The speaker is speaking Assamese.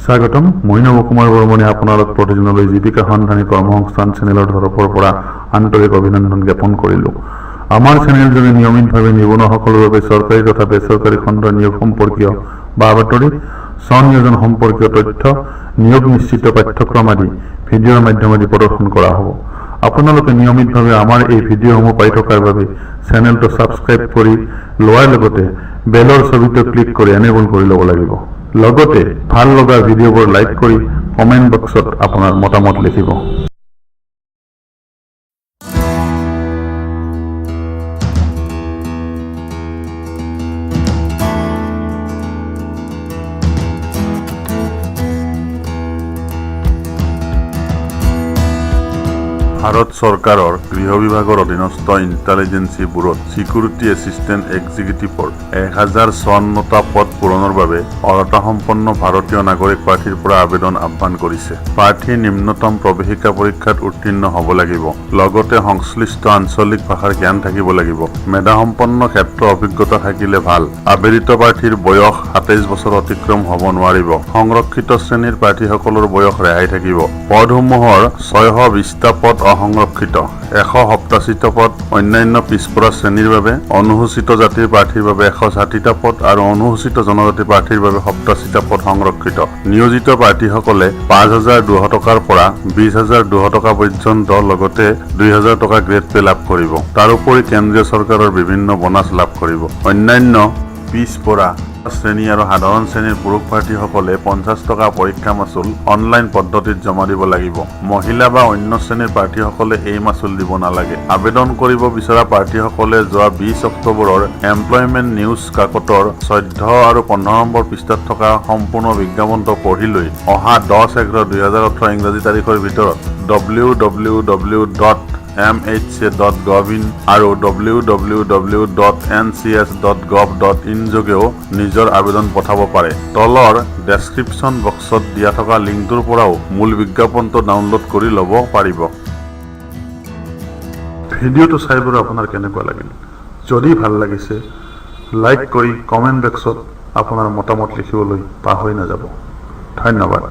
স্বাগতম মই নৱ কুমাৰ বৰ্মনে আপোনালোক প্ৰতিদিনলৈ জীৱিকা সন্ধানী কৰ্মসংস্থান চেনেলৰ তৰফৰ পৰা আন্তৰিক অভিনন্দন জ্ঞাপন কৰিলোঁ। আমাৰ চেনেলযোগে নিয়মিতভাৱে নিবনুৱাসকলৰ বাবে চৰকাৰী তথা বেচৰকাৰী খণ্ডৰ নিয়োগ সম্পৰ্কীয় বা বাতৰি, স্বনিয়োজন সম্পৰ্কীয় তথ্য, নিয়োগ নিশ্চিত পাঠ্যক্ৰম আদি ভিডিঅ'ৰ মাধ্যমেদি প্ৰদৰ্শন কৰা হ'ব। আপোনালোকে নিয়মিতভাৱে আমাৰ এই ভিডিঅ'সমূহ পাই থকাৰ বাবে চেনেলটো ছাবস্ক্ৰাইব কৰি লোৱাৰ লগতে বেলৰ ছবিটো ক্লিক কৰি এনেবল কৰি ল'ব লাগিব। লগতে ভাল লগা ভিডিঅ'বোৰ লাইক কৰি কমেণ্ট বক্সত আপোনাৰ মতামত লিখিব। ভাৰত চৰকাৰৰ গৃহ বিভাগৰ অধীনস্থ ইণ্টেলিজেন্সি ব্যুৰোত সিকিউৰিটি এছিষ্টেণ্ট এক্সিকিউটিভৰ 1054টা পদ পূৰণৰ বাবে অৰ্হতাসম্পন্ন ভাৰতীয় নাগৰিক প্ৰাৰ্থীৰ পৰা আবেদন আহ্বান কৰিছে। প্ৰাৰ্থী নিম্নতম প্ৰৱেশিকা পৰীক্ষাত উত্তীৰ্ণ হ'ব লাগিব। লগতে সংশ্লিষ্ট আঞ্চলিক ভাষাৰ জ্ঞান থাকিব লাগিব। মেধাসম্পন্ন ক্ষেত্ৰ অভিজ্ঞতা থাকিলে ভাল। আবেদিত প্ৰাৰ্থীৰ বয়স 27 বছৰ অতিক্ৰম হ'ব নোৱাৰিব। সংৰক্ষিত শ্ৰেণীৰ প্ৰাৰ্থীসকলৰ বয়স ৰেহাই থাকিব। পদসমূহৰ 620টা পদ অসংৰক্ষিত, 187টা পদ অন্যান্য পিছপৰা শ্ৰেণীৰ বাবে, অনুসূচিত জাতিৰ প্ৰাৰ্থীৰ বাবে 160টা পদ আৰু অনুসূচিত জনজাতি প্ৰাৰ্থীৰ বাবে 87টা পদ সংৰক্ষিত। নিয়োজিত প্ৰাৰ্থীসকলে 5,200 টকাৰ পৰা 20,200 টকা পৰ্যন্ত লগতে 2,000 টকা গ্ৰেড পে লাভ কৰিব। তাৰোপৰি কেন্দ্ৰীয় চৰকাৰৰ বিভিন্ন বোনাছ লাভ কৰিব। অন্যান্য পিছপৰা শ্ৰেণী আৰু সাধাৰণ শ্ৰেণীৰ পুৰুষ প্ৰাৰ্থীসকলে 50 টকা পৰীক্ষা মাচুল অনলাইন পদ্ধতিত জমা দিব লাগিব। মহিলা বা অন্য শ্ৰেণীৰ প্ৰাৰ্থীসকলে এই মাচুল দিব নালাগে। আবেদন কৰিব বিচৰা প্ৰাৰ্থীসকলে যোৱা 20 অক্টোবৰৰ এমপ্লয়মেণ্ট নিউজ কাকতৰ 14 আৰু 15 নম্বৰ পৃষ্ঠাত থকা সম্পূৰ্ণ বিজ্ঞাপনটো পঢ়ি লৈ অহা 10/11/2018 ইংৰাজী তাৰিখৰ ভিতৰত www.mhc.gov.in আৰু www.ncs.gov.in যোগেও নিজৰ আবেদন পঠাব পাৰে। তলৰ ডেছক্ৰিপশ্যন বক্সত দিয়া থকা লিংকটোৰ পৰাও মূল বিজ্ঞাপনটো ডাউনলোড কৰি ল'ব পাৰিব। ভিডিঅ'টো চাই বাৰু আপোনাৰ কেনেকুৱা লাগিল? যদি ভাল লাগিছে লাইক কৰি কমেণ্ট বক্সত আপোনাৰ মতামত লিখিবলৈ পাহৰি নাযাব। ধন্যবাদ।